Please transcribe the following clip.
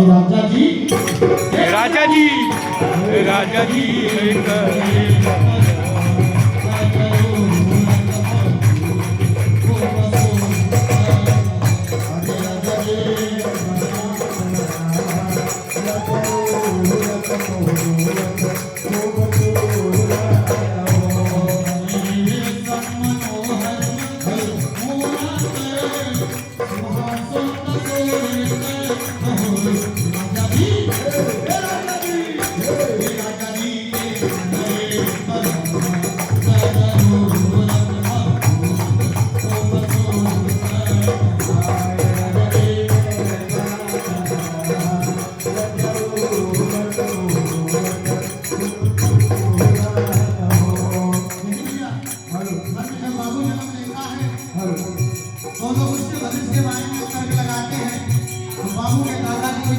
राजा जी राजा जी राजा जी दोनों उसके भविष्य के बारे में तर्क लगाते हैं। बाबू के दादाजी